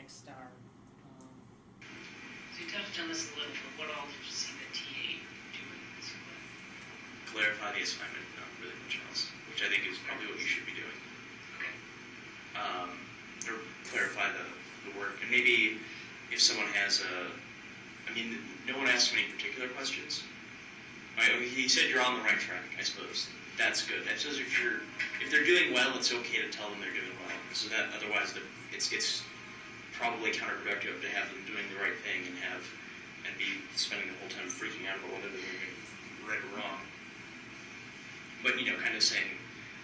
next star. So you touched on this a little, but what all did you see the TA doing? Clarify the assignment, not really much else, which I think is probably what you should be doing. Okay. Or clarify the work, and maybe if someone has no one asked any particular questions. Right? I mean, he said you're on the right track, I suppose. That's good. That says if they're doing well, it's okay to tell them they're doing well. So that otherwise it's probably counterproductive to have them doing the right thing and be spending the whole time freaking out about whether they're doing right or wrong. But kind of saying,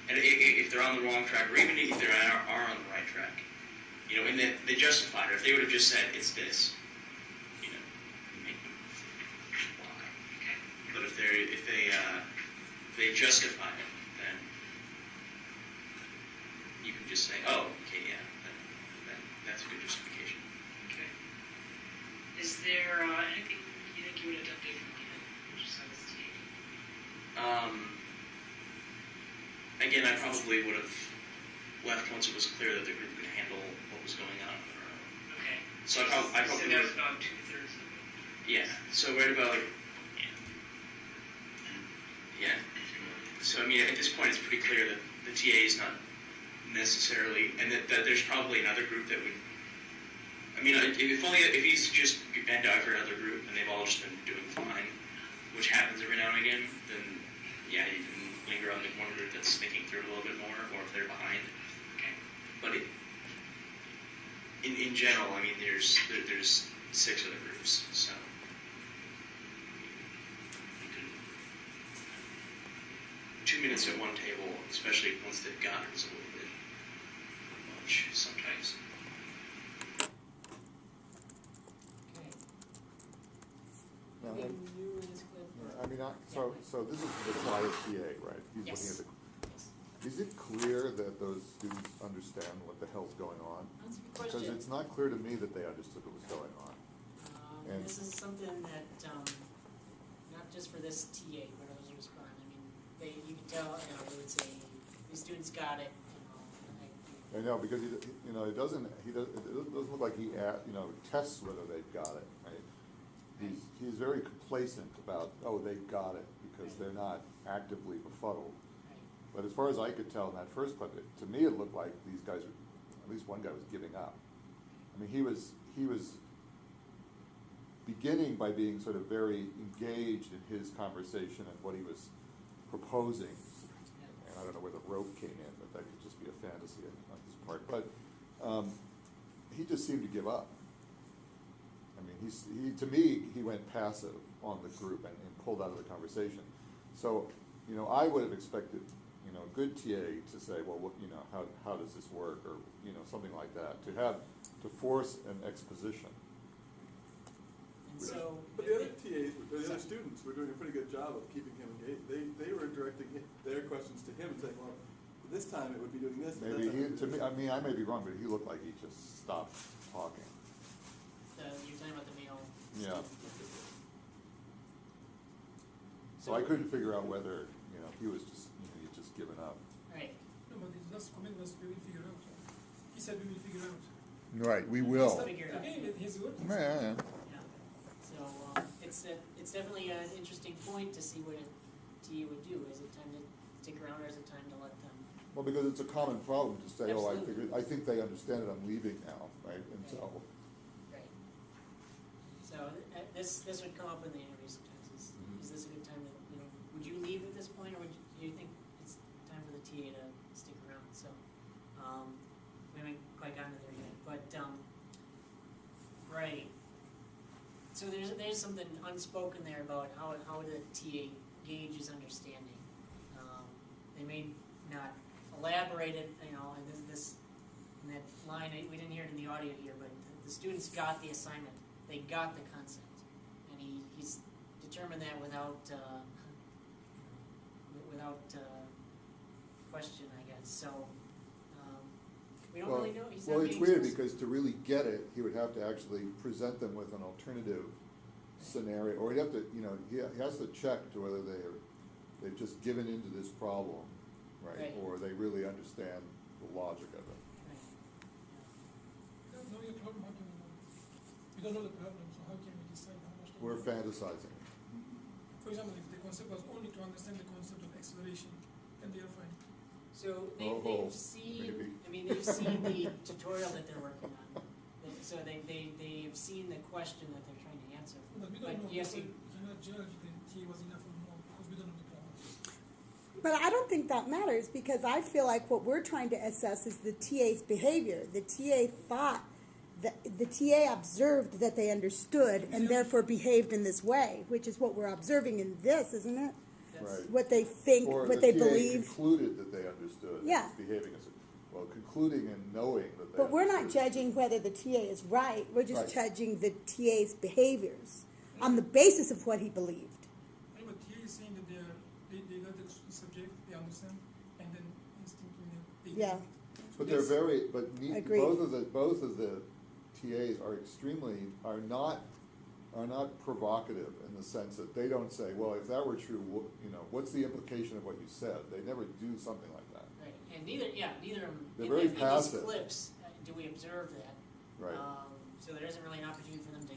and if they're on the wrong track, or even if they are on the right track, and they justify it. If they would have just said it's this, maybe why? Okay. But if they justify it, then you can just say, oh, okay, yeah, that's a good justification. Okay. Is there anything you think you would have done differently besides TA? Again, I probably would have left once it was clear that the group could handle what was going on their own. Okay. So I probably so that was about 2/3 of it. Yeah. So right about yeah. So at this point, it's pretty clear that the TA is not necessarily, and that there's probably another group that would. If he's just bent out for another group and they've all just been doing fine, which happens every now and again, then yeah, you can linger on the one group that's thinking through it a little bit more, or if they're behind. Okay. But in general, there's 6 other groups, so you can 2 minutes at one table, especially once they've got it, is a little bit much sometimes. Okay. No, Anything new in this clip? So this is the trial TA, right? He's Yes. looking at Yes. is it clear that those students understand what the hell's going on? That's a good Because question. it's not clear to me that they understood what was going on. And- This is something that, not just for this TA, but others respond. You can tell, they would say, these students got it, I know, because it doesn't look like he tests whether they've got it, right? He's very complacent about, they got it, because they're not actively befuddled. Right. But as far as I could tell in that first clip, to me it looked like these guys, at least one guy was giving up. He was beginning by being sort of very engaged in his conversation and what he was proposing. And I don't know where the rope came in, but that could just be a fantasy on his part. But he just seemed to give up. To me, he went passive on the group and pulled out of the conversation. So, I would have expected, a good TA to say, well, how does this work, or something like that, to force an exposition. And so. But the other TAs, the other students were doing a pretty good job of keeping him engaged. They were directing their questions to him and saying, well, this time it would be doing this. Maybe I may be wrong, but he looked like he just stopped talking. You're talking about the male. Yeah. So I couldn't figure out whether, he was just, he'd just given up. Right. No, but his last comment was we will figure out. He said we will figure out. Right, we will. will. Figure it out. Again, his work. Yeah. Yeah. So it's definitely an interesting point to see what a TA would do. Is it time to stick around, or is it time to let them? Well, because it's a common problem to say, Absolutely. I think they understand it, I'm leaving now, right? And so. Right. So this would come up in the interview sometimes. Is this a good time to, would you leave at this point, or do you think it's time for the TA to stick around? So we haven't quite gotten to there yet, but right. So there's something unspoken there about how the TA gauges understanding. They may not elaborate it, and this in that line, we didn't hear it in the audio here, but the students got the assignment. They got the concept, and he's determined that without question, I guess. So we don't really know. Well, it's weird because to really get it, he would have to actually present them with an alternative scenario, or he'd have to, he has to check to whether they've just given into this problem, right? Or they really understand the logic of it. Right. No, you're talking about don't know the problem, so how can we decide how much? We're fantasizing. For example, if the concept was only to understand the concept of acceleration, then they are fine. So Oh, they've seen, maybe. I mean, they've seen the tutorial that they're working on. So they've seen the question that they're trying to answer. But we don't know, yes, we cannot judge the TA was enough or more, because we don't know the problem. But I don't think that matters because I feel like what we're trying to assess is the TA's behavior. The TA thought that the TA observed that they understood and therefore behaved in this way, which is what we're observing in this, isn't it? That's- Right. What they think, Or what the they TA believe. concluded that they understood. and Yeah. it's behaving as, well, concluding and knowing that they But we're not understood. judging whether the TA is right. We're just Right. judging the TA's behaviors on the basis of what he believed. I know, but TA is saying that they got the subject, they understand, and then instantly they Yeah. get it. But they're very, but Agreed. both of the TAs are not provocative in the sense that they don't say, well, if that were true, what's the implication of what you said? They never do something like that. Right, and neither of them, They're in very these passive. clips, do we observe that? Right. So there isn't really an opportunity for them to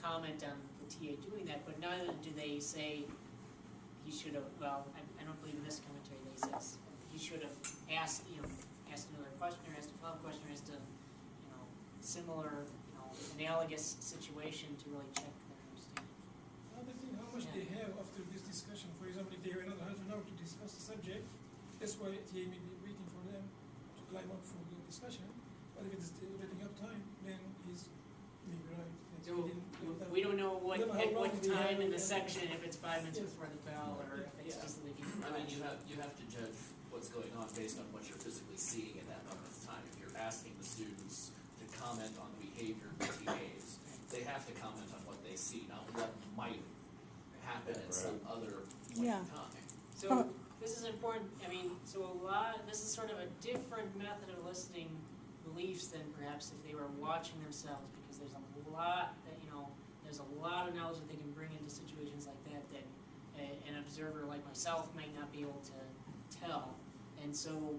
comment on the TA doing that, but neither do they say he should have, well, I don't believe in this commentary that he says, he should have asked another question, or asked a follow-up question, or asked a, similar, analogous situation to really check their understanding. Another thing, how much they have after this discussion. For example, if they have another half an hour to discuss the subject, that's why TA may be waiting for them to climb up for the discussion. But if it's letting up time, then he may be right. that So we didn't- we don't know We don't know how at what long they time have in the and- section, if it's 5 minutes Yes. before the bell, or if it's Yeah. just that they can. I mean, you have to judge what's going on based on what you're physically seeing at that moment of time. If you're asking the students to comment on the behavior of the TAs, they have to comment on what they see, not what might happen at some other point Yeah. in time. So this is important. I mean, this is sort of a different method of eliciting beliefs than perhaps if they were watching themselves, because there's a lot that there's a lot of knowledge that they can bring into situations like that an observer like myself might not be able to tell, and so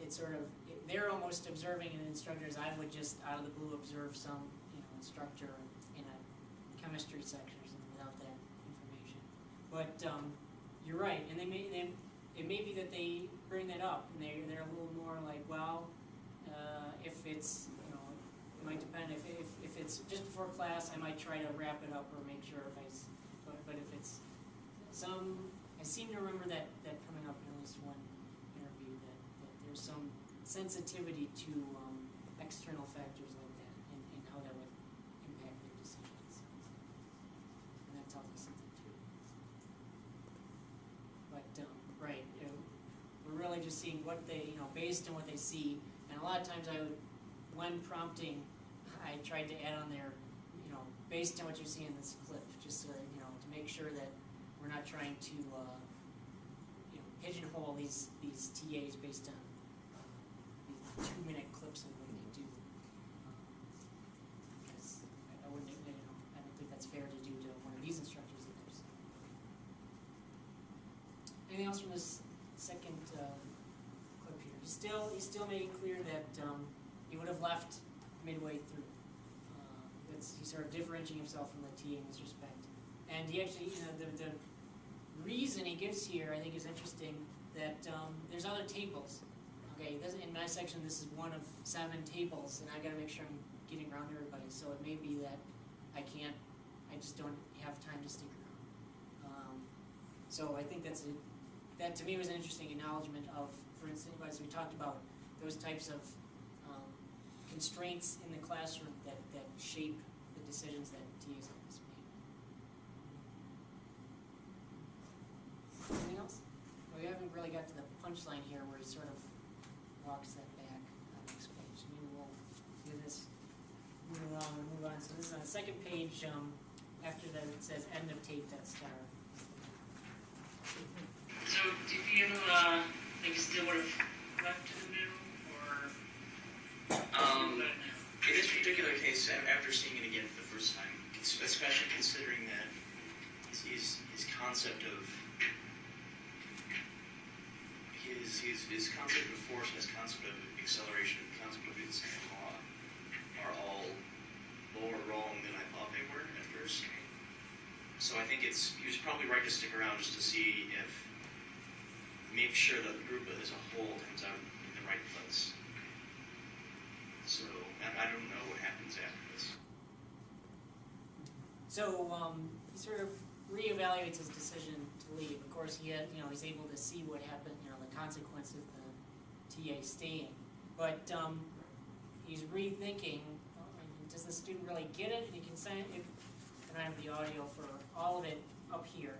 it's sort of they're almost observing an instructor as I would just out of the blue observe some instructor in a chemistry section or something without that information. But you're right, and it may be that they bring that up, and they're a little more like, well, if it's it might depend. If it's just before class, I might try to wrap it up or make sure but if it's I seem to remember that coming up in at least one interview that there's some sensitivity to external factors like that and how that would impact their decisions. And that tells us something too. But right, we're really just seeing what they, based on what they see. And a lot of times when prompting, I tried to add on there, based on what you see in this clip, just so, to make sure that we're not trying to, pigeonhole these TAs based on these 2-minute clips of what they do. Because I wouldn't, I don't think that's fair to do to one of these instructors either. So. Anything else from this second clip here? He still made it clear that he would have left midway through. He's sort of differentiating himself from the TA in this respect. And he actually, the reason he gives here, I think, is interesting. That there's other tables. Okay, in my section, this is one of 7 tables, and I got to make sure I'm getting around everybody. So it may be that I just don't have time to stick around. So I think that to me was an interesting acknowledgement of, for instance, as we talked about, those types of constraints in the classroom that shape the decisions that TAs have to make. Anything else? Well, we haven't really got to the punchline here where he sort of walks that back on the next page. Maybe we'll do this, move along and move on. So this is on the second page. After that, it says end of tape, that star. So do you feel like you still would have left in the middle, or In this particular case, after seeing it again for the first time, especially considering that his concept of his concept of force and his concept of acceleration and concept of instant law are all lower wrong, middle he was probably right to stick around just to see if, make sure that the group as a whole comes out in the right place. So I don't know what happens after this. So he sort of reevaluates his decision to leave. Of course, he's able to see what happened, the consequence of the TA staying. But he's rethinking, does the student really get it? And you can say, and I have the audio for all of it up here.